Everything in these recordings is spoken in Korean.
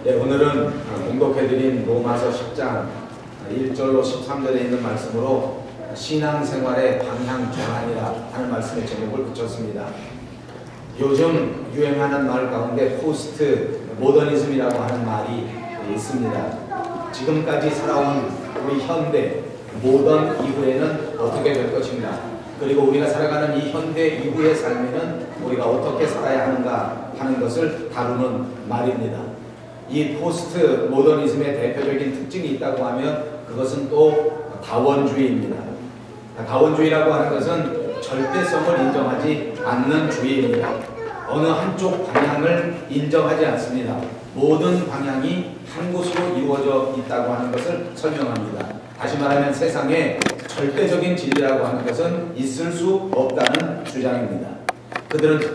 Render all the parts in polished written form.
네, 오늘은 공독해드린 로마서 10장 1절로 13절에 있는 말씀으로 신앙생활의 방향 전환이라 하는 말씀의 제목을 붙였습니다. 요즘 유행하는 말 가운데 포스트 모더니즘이라고 하는 말이 있습니다. 지금까지 살아온 우리 현대 모던 이후에는 어떻게 될 것인가, 그리고 우리가 살아가는 이 현대 이후의 삶에는 우리가 어떻게 살아야 하는가 하는 것을 다루는 말입니다. 이 포스트 모더니즘의 대표적인 특징이 있다고 하면 그것은 또 다원주의입니다. 다원주의라고 하는 것은 절대성을 인정하지 않는 주의입니다. 어느 한쪽 방향을 인정하지 않습니다. 모든 방향이 한 곳으로 이루어져 있다고 하는 것을 설명합니다. 다시 말하면 세상에 절대적인 진리라고 하는 것은 있을 수 없다는 주장입니다. 그들은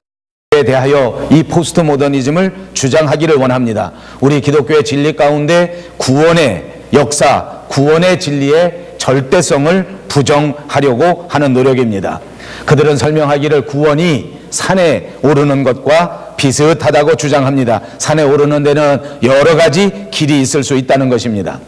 에 대하여 이 포스트 모더니즘을 주장하기를 원합니다. 우리 기독교의 진리 가운데 구원의 역사, 구원의 진리의 절대성을 부정하려고 하는 노력입니다. 그들은 설명하기를 구원이 산에 오르는 것과 비슷하다고 주장합니다. 산에 오르는 데는 여러 가지 길이 있을 수 있다는 것입니다.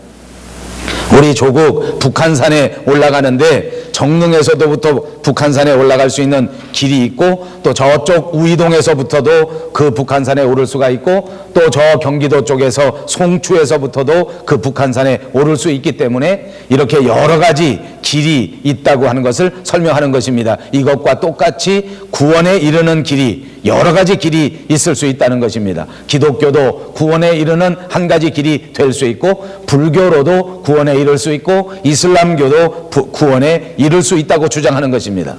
우리 조국 북한산에 올라가는데 정릉에서부터 북한산에 올라갈 수 있는 길이 있고, 또 저쪽 우이동에서부터도 그 북한산에 오를 수가 있고, 또 저 경기도 쪽에서 송추에서부터도 그 북한산에 오를 수 있기 때문에 이렇게 여러 가지 길이 있다고 하는 것을 설명하는 것입니다. 이것과 똑같이 구원에 이르는 길이, 여러 가지 길이 있을 수 있다는 것입니다. 기독교도 구원에 이르는 한 가지 길이 될 수 있고, 불교로도 구원에 이를 수 있고, 이슬람교도 구원에 이를 수 있다고 주장하는 것입니다.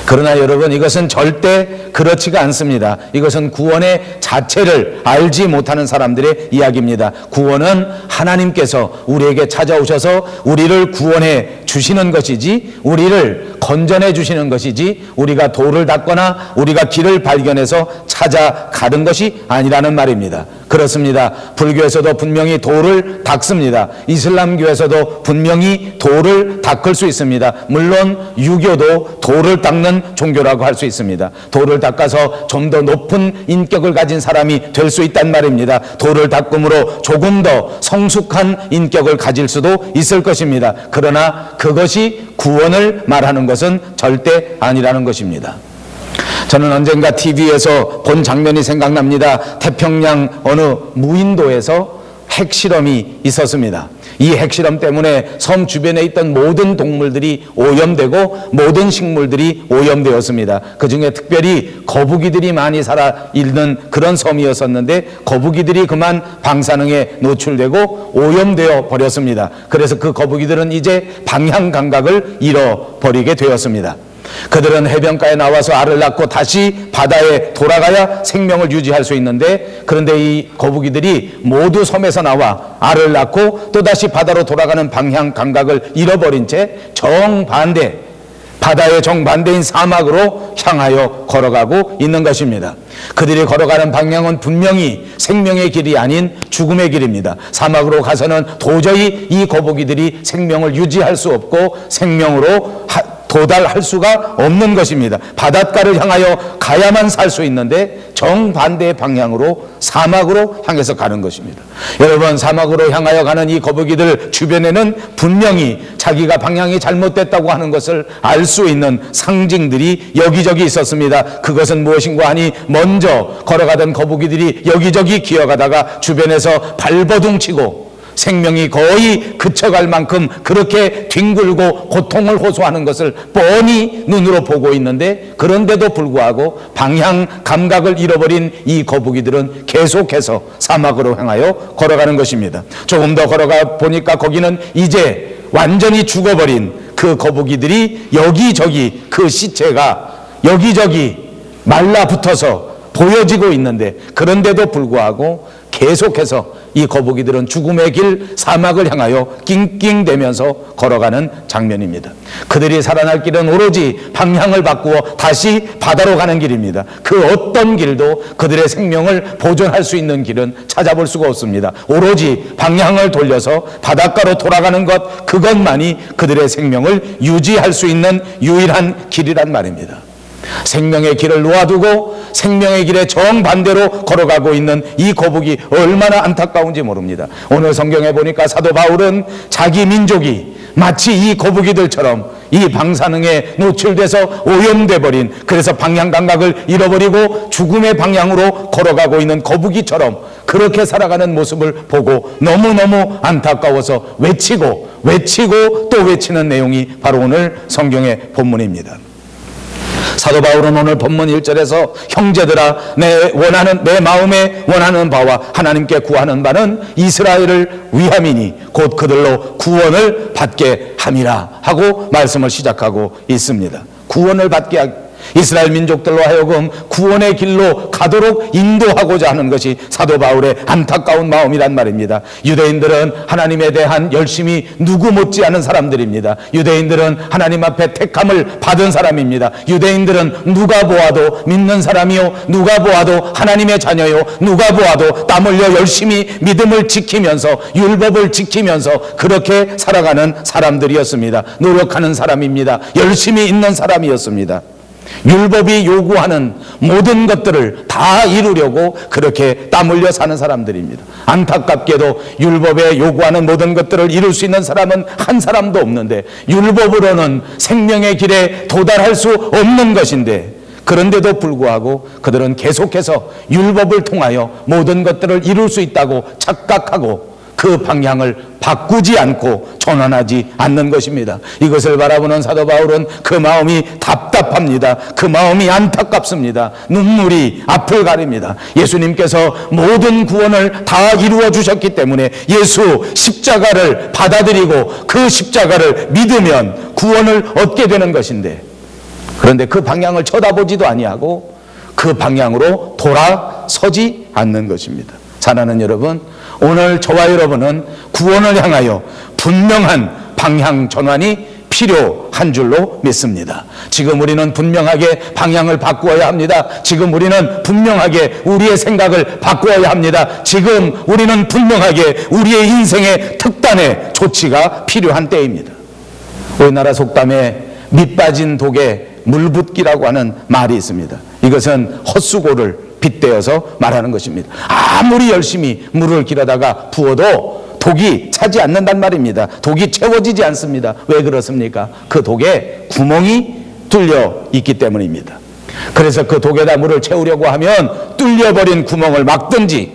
그러나 여러분, 이것은 절대 그렇지가 않습니다. 이것은 구원의 자체를 알지 못하는 사람들의 이야기입니다. 구원은 하나님께서 우리에게 찾아오셔서 우리를 구원해 주시는 것이지, 우리를 건전해 주시는 것이지, 우리가 도를 닦거나 우리가 길을 발견해서 찾아가는 것이 아니라는 말입니다. 그렇습니다. 불교에서도 분명히 도를 닦습니다. 이슬람교에서도 분명히 도를 닦을 수 있습니다. 물론 유교도 도를 닦는 종교라고 할 수 있습니다. 도를 닦아서 좀 더 높은 인격을 가진 사람이 될 수 있단 말입니다. 도를 닦음으로 조금 더 성숙한 인격을 가질 수도 있을 것입니다. 그러나 그것이 구원을 말하는 것은 절대 아니라는 것입니다. 저는 언젠가 TV에서 본 장면이 생각납니다. 태평양 어느 무인도에서 핵실험이 있었습니다. 이 핵실험 때문에 섬 주변에 있던 모든 동물들이 오염되고 모든 식물들이 오염되었습니다. 그 중에 특별히 거북이들이 많이 살아 있는 그런 섬이었었는데, 거북이들이 그만 방사능에 노출되고 오염되어 버렸습니다. 그래서 그 거북이들은 이제 방향 감각을 잃어버리게 되었습니다. 그들은 해변가에 나와서 알을 낳고 다시 바다에 돌아가야 생명을 유지할 수 있는데, 그런데 이 거북이들이 모두 섬에서 나와 알을 낳고 또다시 바다로 돌아가는 방향 감각을 잃어버린 채 정반대, 바다의 정반대인 사막으로 향하여 걸어가고 있는 것입니다. 그들이 걸어가는 방향은 분명히 생명의 길이 아닌 죽음의 길입니다. 사막으로 가서는 도저히 이 거북이들이 생명을 유지할 수 없고 생명으로 도달할 수가 없는 것입니다. 바닷가를 향하여 가야만 살 수 있는데 정반대의 방향으로 사막으로 향해서 가는 것입니다. 여러분, 사막으로 향하여 가는 이 거북이들 주변에는 분명히 자기가 방향이 잘못됐다고 하는 것을 알 수 있는 상징들이 여기저기 있었습니다. 그것은 무엇인가 하니, 먼저 걸어가던 거북이들이 여기저기 기어가다가 주변에서 발버둥치고 생명이 거의 그쳐갈 만큼 그렇게 뒹굴고 고통을 호소하는 것을 뻔히 눈으로 보고 있는데, 그런데도 불구하고 방향 감각을 잃어버린 이 거북이들은 계속해서 사막으로 향하여 걸어가는 것입니다. 조금 더 걸어가 보니까 거기는 이제 완전히 죽어버린 그 거북이들이 여기저기, 그 시체가 여기저기 말라붙어서 보여지고 있는데, 그런데도 불구하고 계속해서 이 거북이들은 죽음의 길 사막을 향하여 낑낑대면서 걸어가는 장면입니다. 그들이 살아날 길은 오로지 방향을 바꾸어 다시 바다로 가는 길입니다. 그 어떤 길도 그들의 생명을 보존할 수 있는 길은 찾아볼 수가 없습니다. 오로지 방향을 돌려서 바닷가로 돌아가는 것, 그것만이 그들의 생명을 유지할 수 있는 유일한 길이란 말입니다. 생명의 길을 놓아두고 생명의 길에 정반대로 걸어가고 있는 이 거북이 얼마나 안타까운지 모릅니다. 오늘 성경에 보니까 사도 바울은 자기 민족이 마치 이 거북이들처럼 이 방사능에 노출돼서 오염돼 버린, 그래서 방향 감각을 잃어버리고 죽음의 방향으로 걸어가고 있는 거북이처럼 그렇게 살아가는 모습을 보고 너무너무 안타까워서 외치고 또 외치는 내용이 바로 오늘 성경의 본문입니다. 사도 바울은 오늘 본문 1절에서 형제들아 내 마음에 원하는 바와 하나님께 구하는 바는 이스라엘을 위함이니 곧 그들로 구원을 받게 함이라 하고 말씀을 시작하고 있습니다. 구원을 받게 이스라엘 민족들로 하여금 구원의 길로 가도록 인도하고자 하는 것이 사도 바울의 안타까운 마음이란 말입니다. 유대인들은 하나님에 대한 열심이 누구 못지않은 사람들입니다. 유대인들은 하나님 앞에 택함을 받은 사람입니다. 유대인들은 누가 보아도 믿는 사람이요, 누가 보아도 하나님의 자녀요, 누가 보아도 땀 흘려 열심히 믿음을 지키면서 율법을 지키면서 그렇게 살아가는 사람들이었습니다. 노력하는 사람입니다. 열심히 있는 사람이었습니다. 율법이 요구하는 모든 것들을 다 이루려고 그렇게 땀 흘려 사는 사람들입니다. 안타깝게도 율법에 요구하는 모든 것들을 이룰 수 있는 사람은 한 사람도 없는데, 율법으로는 생명의 길에 도달할 수 없는 것인데, 그런데도 불구하고 그들은 계속해서 율법을 통하여 모든 것들을 이룰 수 있다고 착각하고 그 방향을 바꾸지 않고 전환하지 않는 것입니다. 이것을 바라보는 사도 바울은 그 마음이 답답합니다. 그 마음이 안타깝습니다. 눈물이 앞을 가립니다. 예수님께서 모든 구원을 다 이루어 주셨기 때문에 예수 십자가를 받아들이고 그 십자가를 믿으면 구원을 얻게 되는 것인데, 그런데 그 방향을 쳐다보지도 아니하고 그 방향으로 돌아서지 않는 것입니다. 사랑하는 여러분, 오늘 저와 여러분은 구원을 향하여 분명한 방향 전환이 필요한 줄로 믿습니다. 지금 우리는 분명하게 방향을 바꾸어야 합니다. 지금 우리는 분명하게 우리의 생각을 바꾸어야 합니다. 지금 우리는 분명하게 우리의 인생의 특단의 조치가 필요한 때입니다. 우리나라 속담에 밑 빠진 독에 물 붓기라고 하는 말이 있습니다. 이것은 헛수고를 빗대어서 말하는 것입니다. 아무리 열심히 물을 길어다가 부어도 독이 차지 않는단 말입니다. 독이 채워지지 않습니다. 왜 그렇습니까? 그 독에 구멍이 뚫려 있기 때문입니다. 그래서 그 독에다 물을 채우려고 하면 뚫려버린 구멍을 막든지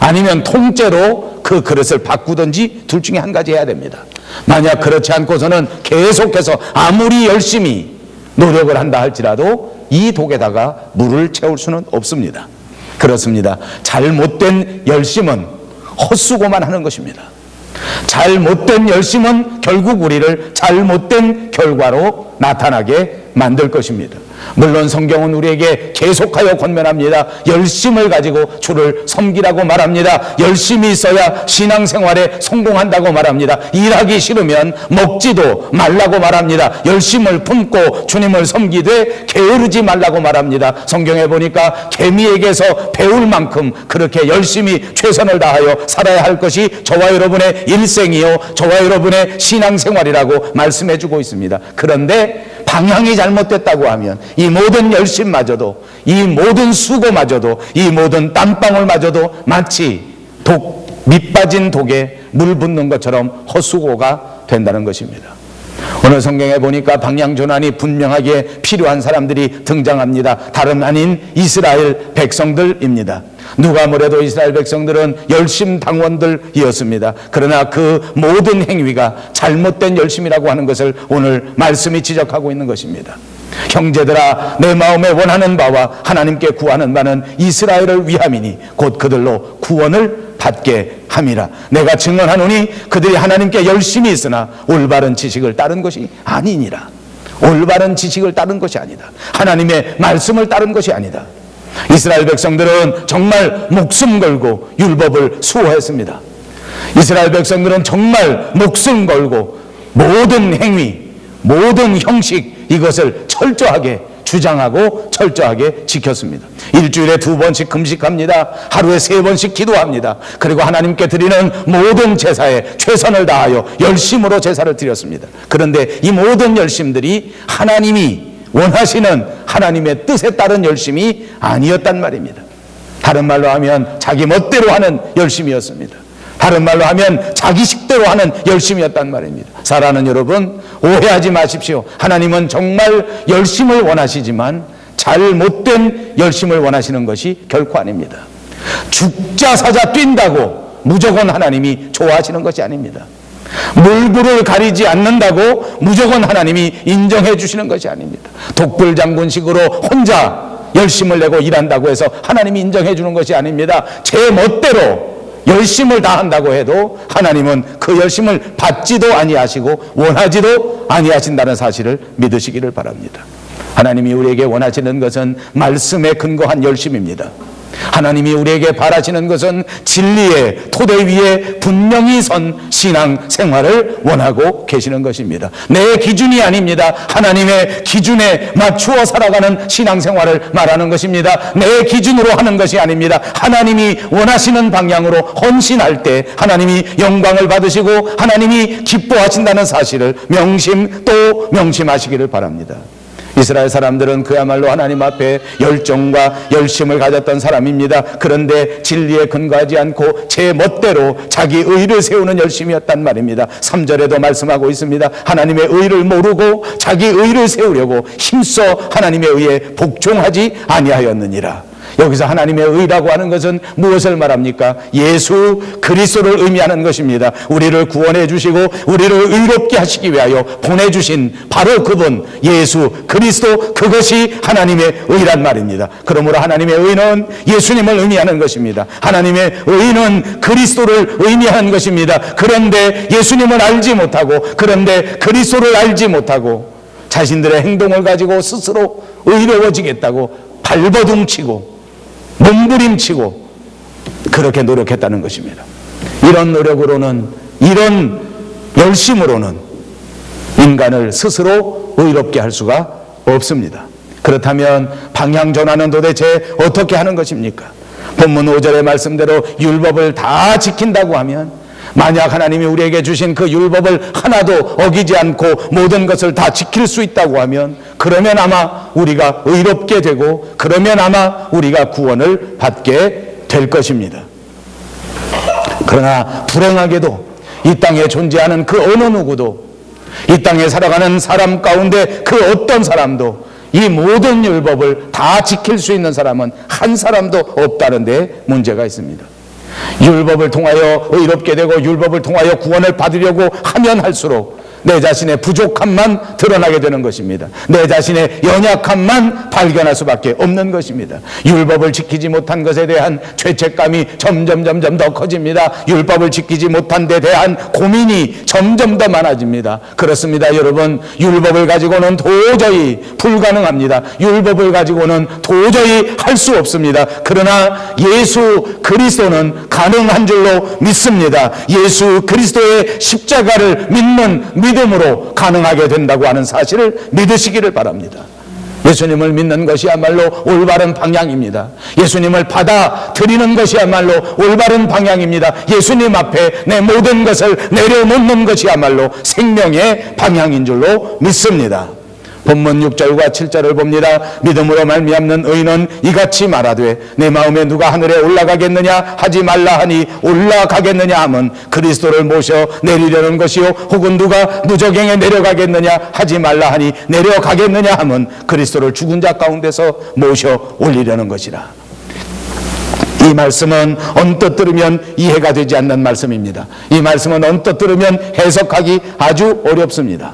아니면 통째로 그 그릇을 바꾸든지 둘 중에 한 가지 해야 됩니다. 만약 그렇지 않고서는 계속해서 아무리 열심히 노력을 한다 할지라도 이 독에다가 물을 채울 수는 없습니다. 그렇습니다. 잘못된 열심은 헛수고만 하는 것입니다. 잘못된 열심은 결국 우리를 잘못된 결과로 나타나게 만들 것입니다. 물론 성경은 우리에게 계속하여 권면합니다. 열심을 가지고 주를 섬기라고 말합니다. 열심히 있어야 신앙생활에 성공한다고 말합니다. 일하기 싫으면 먹지도 말라고 말합니다. 열심을 품고 주님을 섬기되 게으르지 말라고 말합니다. 성경에 보니까 개미에게서 배울 만큼 그렇게 열심히 최선을 다하여 살아야 할 것이 저와 여러분의 일생이요, 저와 여러분의 신앙생활이라고 말씀해주고 있습니다. 그런데 방향이 잘못됐다고 하면 이 모든 열심마저도, 이 모든 수고마저도, 이 모든 땀방울마저도 마치 밑 빠진 독에 물 붓는 것처럼 헛수고가 된다는 것입니다. 오늘 성경에 보니까 방향 전환이 분명하게 필요한 사람들이 등장합니다. 다름 아닌 이스라엘 백성들입니다. 누가 뭐래도 이스라엘 백성들은 열심당원들이었습니다. 그러나 그 모든 행위가 잘못된 열심이라고 하는 것을 오늘 말씀이 지적하고 있는 것입니다. 형제들아, 내 마음에 원하는 바와 하나님께 구하는 바는 이스라엘을 위함이니 곧 그들로 구원을 받게 함이라. 내가 증언하노니 그들이 하나님께 열심히 있으나 올바른 지식을 따른 것이 아니니라. 올바른 지식을 따른 것이 아니다. 하나님의 말씀을 따른 것이 아니다. 이스라엘 백성들은 정말 목숨 걸고 율법을 수호했습니다. 이스라엘 백성들은 정말 목숨 걸고 모든 행위, 모든 형식, 이것을 철저하게 주장하고 철저하게 지켰습니다. 일주일에 2번씩 금식합니다. 하루에 3번씩 기도합니다. 그리고 하나님께 드리는 모든 제사에 최선을 다하여 열심으로 제사를 드렸습니다. 그런데 이 모든 열심들이 하나님이 원하시는 하나님의 뜻에 따른 열심이 아니었단 말입니다. 다른 말로 하면 자기 멋대로 하는 열심이었습니다. 다른 말로 하면 자기 식대로 하는 열심이었단 말입니다. 사랑하는 여러분, 오해하지 마십시오. 하나님은 정말 열심을 원하시지만 잘못된 열심을 원하시는 것이 결코 아닙니다. 죽자 사자 뛴다고 무조건 하나님이 좋아하시는 것이 아닙니다. 물불을 가리지 않는다고 무조건 하나님이 인정해 주시는 것이 아닙니다. 독불장군식으로 혼자 열심을 내고 일한다고 해서 하나님이 인정해 주는 것이 아닙니다. 제 멋대로 열심을 다한다고 해도 하나님은 그 열심을 받지도 아니하시고 원하지도 아니하신다는 사실을 믿으시기를 바랍니다. 하나님이 우리에게 원하시는 것은 말씀에 근거한 열심입니다. 하나님이 우리에게 바라시는 것은 진리의 토대 위에 분명히 선 신앙 생활을 원하고 계시는 것입니다. 내 기준이 아닙니다. 하나님의 기준에 맞추어 살아가는 신앙 생활을 말하는 것입니다. 내 기준으로 하는 것이 아닙니다. 하나님이 원하시는 방향으로 헌신할 때 하나님이 영광을 받으시고 하나님이 기뻐하신다는 사실을 명심 또 명심하시기를 바랍니다. 이스라엘 사람들은 그야말로 하나님 앞에 열정과 열심을 가졌던 사람입니다. 그런데 진리에 근거하지 않고 제 멋대로 자기 의를 세우는 열심이었단 말입니다. 3절에도 말씀하고 있습니다. 하나님의 의를 모르고 자기 의를 세우려고 힘써 하나님의 의에 복종하지 아니하였느니라. 여기서 하나님의 의라고 하는 것은 무엇을 말합니까? 예수 그리스도를 의미하는 것입니다. 우리를 구원해 주시고 우리를 의롭게 하시기 위하여 보내주신 바로 그분 예수 그리스도, 그것이 하나님의 의란 말입니다. 그러므로 하나님의 의는 예수님을 의미하는 것입니다. 하나님의 의는 그리스도를 의미하는 것입니다. 그런데 예수님을 알지 못하고, 그런데 그리스도를 알지 못하고 자신들의 행동을 가지고 스스로 의로워지겠다고 발버둥치고 몸부림치고 그렇게 노력했다는 것입니다. 이런 노력으로는, 이런 열심으로는 인간을 스스로 의롭게 할 수가 없습니다. 그렇다면 방향 전환은 도대체 어떻게 하는 것입니까? 본문 5절의 말씀대로 율법을 다 지킨다고 하면, 만약 하나님이 우리에게 주신 그 율법을 하나도 어기지 않고 모든 것을 다 지킬 수 있다고 하면, 그러면 아마 우리가 의롭게 되고, 그러면 아마 우리가 구원을 받게 될 것입니다. 그러나 불행하게도 이 땅에 존재하는 그 어느 누구도, 이 땅에 살아가는 사람 가운데 그 어떤 사람도 이 모든 율법을 다 지킬 수 있는 사람은 한 사람도 없다는 데 문제가 있습니다. 율법을 통하여 의롭게 되고 율법을 통하여 구원을 받으려고 하면 할수록 내 자신의 부족함만 드러나게 되는 것입니다. 내 자신의 연약함만 발견할 수밖에 없는 것입니다. 율법을 지키지 못한 것에 대한 죄책감이 점점 더 커집니다. 율법을 지키지 못한 데 대한 고민이 점점 더 많아집니다. 그렇습니다, 여러분. 율법을 가지고는 도저히 불가능합니다. 율법을 가지고는 도저히 할 수 없습니다. 그러나 예수 그리스도는 가능한 줄로 믿습니다. 예수 그리스도의 십자가를 믿는 믿음으로 가능하게 된다고 하는 사실을 믿으시기를 바랍니다. 예수님을 믿는 것이야말로 올바른 방향입니다. 예수님을 받아들이는 것이야말로 올바른 방향입니다. 예수님 앞에 내 모든 것을 내려놓는 것이야말로 생명의 방향인 줄로 믿습니다. 본문 6절과 7절을 봅니다. 믿음으로 말미암는 의인은 이같이 말하되 내 마음에 누가 하늘에 올라가겠느냐 하지 말라 하니 올라가겠느냐 함은 그리스도를 모셔 내리려는 것이요, 혹은 누가 무저갱에 내려가겠느냐 하지 말라 하니 내려가겠느냐 함은 그리스도를 죽은 자 가운데서 모셔 올리려는 것이라. 이 말씀은 언뜻 들으면 이해가 되지 않는 말씀입니다. 이 말씀은 언뜻 들으면 해석하기 아주 어렵습니다.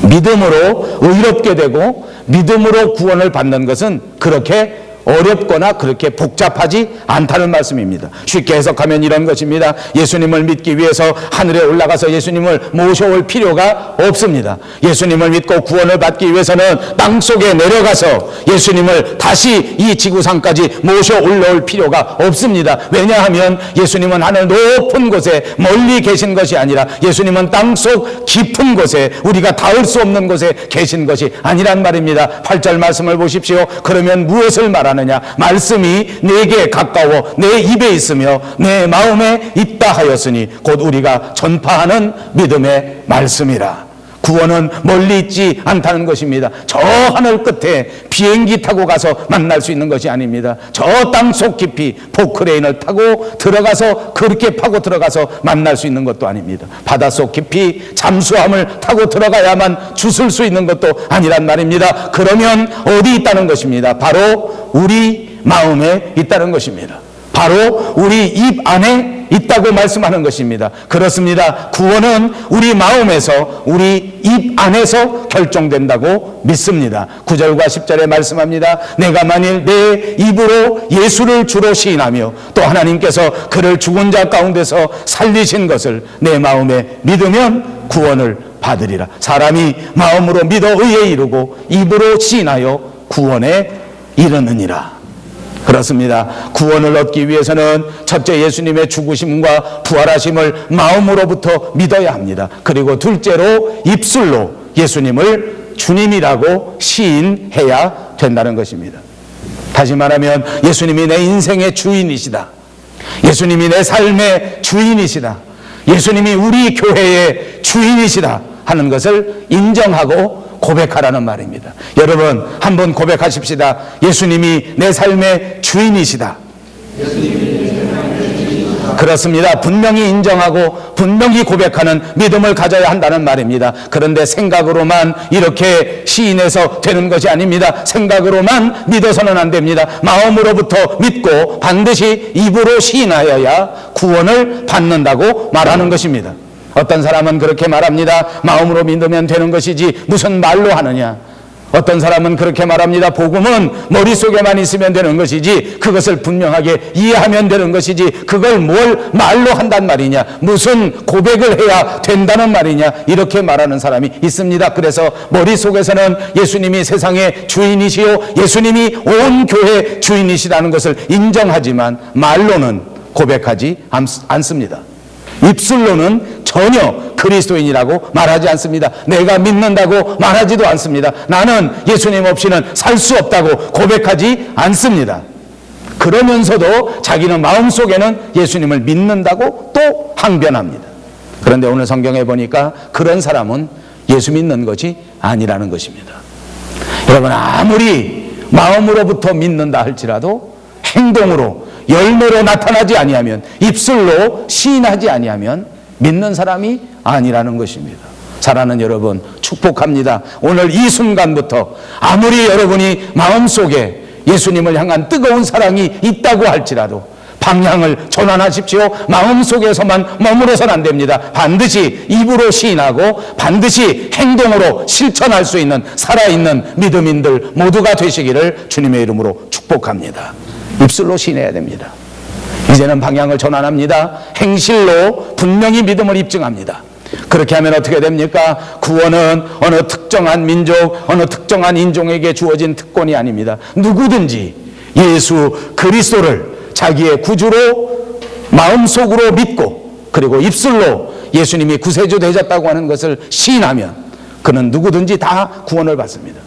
믿음으로 의롭게 되고 믿음으로 구원을 받는 것은 그렇게 어렵거나 그렇게 복잡하지 않다는 말씀입니다. 쉽게 해석하면 이런 것입니다. 예수님을 믿기 위해서 하늘에 올라가서 예수님을 모셔올 필요가 없습니다. 예수님을 믿고 구원을 받기 위해서는 땅속에 내려가서 예수님을 다시 이 지구상까지 모셔 올라올 필요가 없습니다. 왜냐하면 예수님은 하늘 높은 곳에 멀리 계신 것이 아니라 예수님은 땅속 깊은 곳에, 우리가 닿을 수 없는 곳에 계신 것이 아니란 말입니다. 8절 말씀을 보십시오. 그러면 무엇을 말하느냐? 말씀이 내게 가까워 내 입에 있으며 내 마음에 있다 하였으니 곧 우리가 전파하는 믿음의 말씀이라. 구원은 멀리 있지 않다는 것입니다. 저 하늘 끝에 비행기 타고 가서 만날 수 있는 것이 아닙니다. 저 땅속 깊이 포크레인을 타고 들어가서 그렇게 파고 들어가서 만날 수 있는 것도 아닙니다. 바닷속 깊이 잠수함을 타고 들어가야만 주술 수 있는 것도 아니란 말입니다. 그러면 어디 있다는 것입니다? 바로 우리 마음에 있다는 것입니다. 바로 우리 입 안에 있다고 말씀하는 것입니다. 그렇습니다. 구원은 우리 마음에서, 우리 입 안에서 결정된다고 믿습니다. 9절과 10절에 말씀합니다. 내가 만일 내 입으로 예수를 주로 시인하며 또 하나님께서 그를 죽은 자 가운데서 살리신 것을 내 마음에 믿으면 구원을 받으리라. 사람이 마음으로 믿어 의에 이르고 입으로 시인하여 구원에 이르느니라. 그렇습니다. 구원을 얻기 위해서는 첫째 예수님의 죽으심과 부활하심을 마음으로부터 믿어야 합니다. 그리고 둘째로 입술로 예수님을 주님이라고 시인해야 된다는 것입니다. 다시 말하면 예수님이 내 인생의 주인이시다. 예수님이 내 삶의 주인이시다. 예수님이 우리 교회의 주인이시다 하는 것을 인정하고 고백하라는 말입니다. 여러분 한번 고백하십시다. 예수님이 내 삶의 주인이시다. 그렇습니다. 분명히 인정하고 분명히 고백하는 믿음을 가져야 한다는 말입니다. 그런데 생각으로만 이렇게 시인해서 되는 것이 아닙니다. 생각으로만 믿어서는 안 됩니다. 마음으로부터 믿고 반드시 입으로 시인하여야 구원을 받는다고 말하는 것입니다. 어떤 사람은 그렇게 말합니다. 마음으로 믿으면 되는 것이지 무슨 말로 하느냐. 어떤 사람은 그렇게 말합니다. 복음은 머릿속에만 있으면 되는 것이지 그것을 분명하게 이해하면 되는 것이지 그걸 뭘 말로 한단 말이냐. 무슨 고백을 해야 된다는 말이냐. 이렇게 말하는 사람이 있습니다. 그래서 머릿속에서는 예수님이 세상의 주인이시요 예수님이 온 교회 주인이시라는 것을 인정하지만 말로는 고백하지 않습니다. 입술로는 전혀 그리스도인이라고 말하지 않습니다. 내가 믿는다고 말하지도 않습니다. 나는 예수님 없이는 살 수 없다고 고백하지 않습니다. 그러면서도 자기는 마음속에는 예수님을 믿는다고 또 항변합니다. 그런데 오늘 성경에 보니까 그런 사람은 예수 믿는 것이 아니라는 것입니다. 여러분 아무리 마음으로부터 믿는다 할지라도 행동으로 열매로 나타나지 아니하면 입술로 시인하지 아니하면 믿는 사람이 아니라는 것입니다. 사랑하는 여러분 축복합니다. 오늘 이 순간부터 아무리 여러분이 마음속에 예수님을 향한 뜨거운 사랑이 있다고 할지라도 방향을 전환하십시오. 마음속에서만 머무러서는 안 됩니다. 반드시 입으로 시인하고 반드시 행동으로 실천할 수 있는 살아있는 믿음인들 모두가 되시기를 주님의 이름으로 축복합니다. 입술로 시인해야 됩니다. 이제는 방향을 전환합니다. 행실로 분명히 믿음을 입증합니다. 그렇게 하면 어떻게 됩니까? 구원은 어느 특정한 민족, 어느 특정한 인종에게 주어진 특권이 아닙니다. 누구든지 예수 그리스도를 자기의 구주로 마음속으로 믿고 그리고 입술로 예수님이 구세주 되셨다고 하는 것을 시인하면 그는 누구든지 다 구원을 받습니다.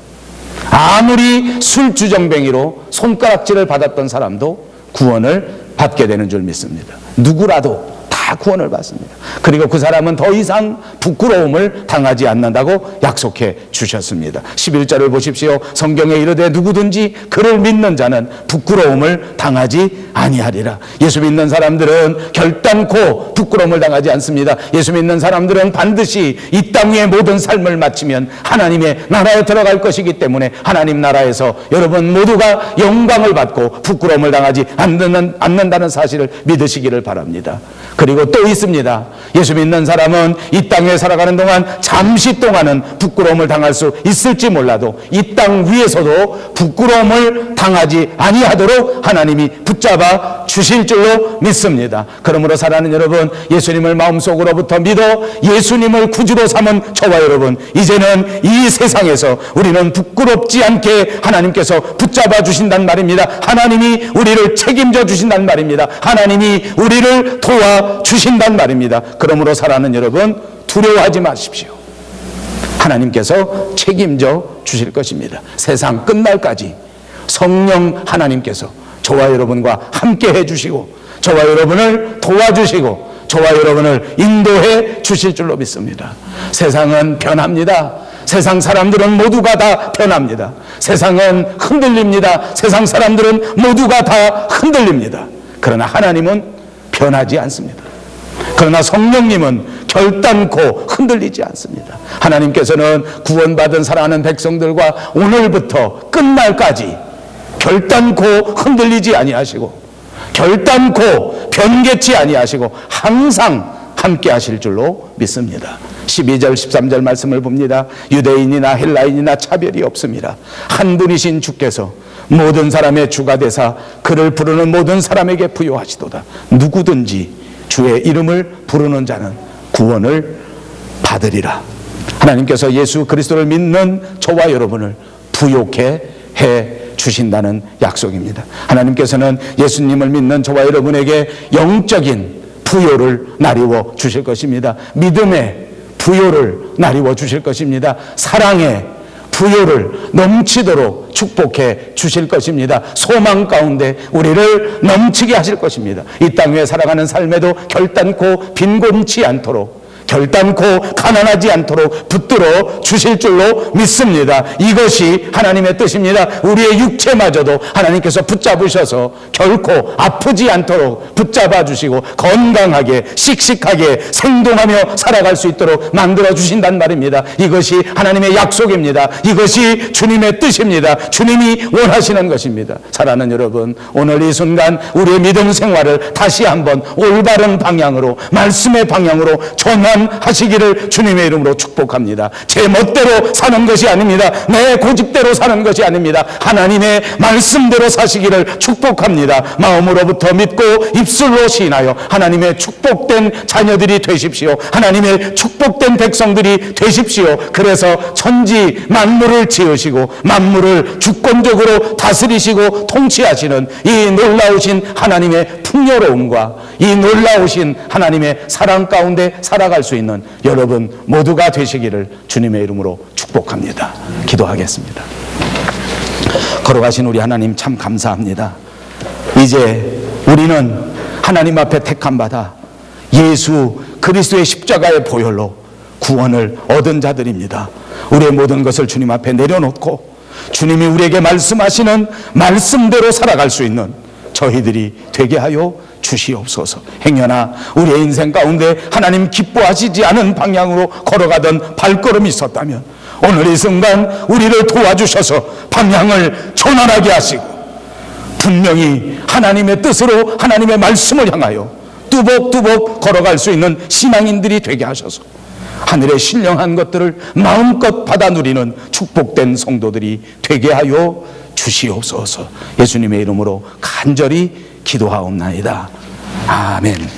아무리 술주정뱅이로 손가락질을 받았던 사람도 구원을 받게 되는 줄 믿습니다. 누구라도 다 구원을 받습니다. 그리고 그 사람은 더 이상 부끄러움을 당하지 않는다고 약속해 주셨습니다. 11절을 보십시오. 성경에 이르되 누구든지 그를 믿는 자는 부끄러움을 당하지 아니하리라. 예수 믿는 사람들은 결단코 부끄러움을 당하지 않습니다. 예수 믿는 사람들은 반드시 이 땅 위의 모든 삶을 마치면 하나님의 나라에 들어갈 것이기 때문에 하나님 나라에서 여러분 모두가 영광을 받고 부끄러움을 당하지 않는다는 사실을 믿으시기를 바랍니다. 그리고 또 있습니다. 예수 믿는 사람은 이 땅에 살아가는 동안 잠시 동안은 부끄러움을 당할 수 있을지 몰라도 이 땅 위에서도 부끄러움을 당하지 아니하도록 하나님이 붙잡아 주실 줄로 믿습니다. 그러므로 사랑하는 여러분 예수님을 마음속으로부터 믿어 예수님을 구주로 삼은 저와 여러분 이제는 이 세상에서 우리는 부끄럽지 않게 하나님께서 붙잡아 주신단 말입니다. 하나님이 우리를 책임져 주신단 말입니다. 하나님이 우리를 도와 주신단 말입니다. 그러므로 사랑하는 여러분 두려워하지 마십시오. 하나님께서 책임져 주실 것입니다. 세상 끝날까지 성령 하나님께서 저와 여러분과 함께 해주시고 저와 여러분을 도와주시고 저와 여러분을 인도해 주실 줄로 믿습니다. 세상은 변합니다. 세상 사람들은 모두가 다 변합니다. 세상은 흔들립니다. 세상 사람들은 모두가 다 흔들립니다. 그러나 하나님은 변하지 않습니다. 그러나 성령님은 결단코 흔들리지 않습니다. 하나님께서는 구원받은 사랑하는 백성들과 오늘부터 끝날까지 결단코 흔들리지 아니하시고 결단코 변개치 아니하시고 항상 함께 하실 줄로 믿습니다. 12절 13절 말씀을 봅니다. 유대인이나 헬라인이나 차별이 없습니다. 한 분이신 주께서 모든 사람의 주가 되사 그를 부르는 모든 사람에게 부요하시도다. 누구든지 주의 이름을 부르는 자는 구원을 받으리라. 하나님께서 예수 그리스도를 믿는 저와 여러분을 부요케 해 주신다는 약속입니다. 하나님께서는 예수님을 믿는 저와 여러분에게 영적인 부요를 나리워 주실 것입니다. 믿음의 부요를 나리워 주실 것입니다. 사랑의 부요를 넘치도록 축복해 주실 것입니다. 소망 가운데 우리를 넘치게 하실 것입니다. 이 땅 위에 살아가는 삶에도 결단코 빈곤치 않도록 결단코 가난하지 않도록 붙들어 주실 줄로 믿습니다. 이것이 하나님의 뜻입니다. 우리의 육체마저도 하나님께서 붙잡으셔서 결코 아프지 않도록 붙잡아 주시고 건강하게 씩씩하게 생동하며 살아갈 수 있도록 만들어 주신단 말입니다. 이것이 하나님의 약속입니다. 이것이 주님의 뜻입니다. 주님이 원하시는 것입니다. 사랑하는 여러분, 오늘 이 순간 우리의 믿음 생활을 다시 한번 올바른 방향으로 말씀의 방향으로 전환하시기를 주님의 이름으로 축복합니다. 제 멋대로 사는 것이 아닙니다. 내 고집대로 사는 것이 아닙니다. 하나님의 말씀대로 사시기를 축복합니다. 마음으로부터 믿고 입술로 시인하여 하나님의 축복된 자녀들이 되십시오. 하나님의 축복된 백성들이 되십시오. 그래서 천지 만물을 지으시고 만물을 주권적으로 다스리시고 통치하시는 이 놀라우신 하나님의 풍요로움과 이 놀라우신 하나님의 사랑 가운데 살아갈 수 있는 여러분 모두가 되시기를 주님의 이름으로 축복합니다. 기도하겠습니다. 걸어가신 우리 하나님 참 감사합니다. 이제 우리는 하나님 앞에 택함 받아 예수 그리스도의 십자가의 보혈로 구원을 얻은 자들입니다. 우리의 모든 것을 주님 앞에 내려놓고 주님이 우리에게 말씀하시는 말씀대로 살아갈 수 있는 저희들이 되게 하여 주시옵소서. 행여나 우리의 인생 가운데 하나님 기뻐하시지 않은 방향으로 걸어가던 발걸음이 있었다면 오늘 이 순간 우리를 도와주셔서 방향을 전환하게 하시고 분명히 하나님의 뜻으로 하나님의 말씀을 향하여 뚜벅뚜벅 걸어갈 수 있는 신앙인들이 되게 하셔서 하늘의 신령한 것들을 마음껏 받아 누리는 축복된 성도들이 되게 하여 주시옵소서. 예수님의 이름으로 간절히 기도하옵나이다. 아멘.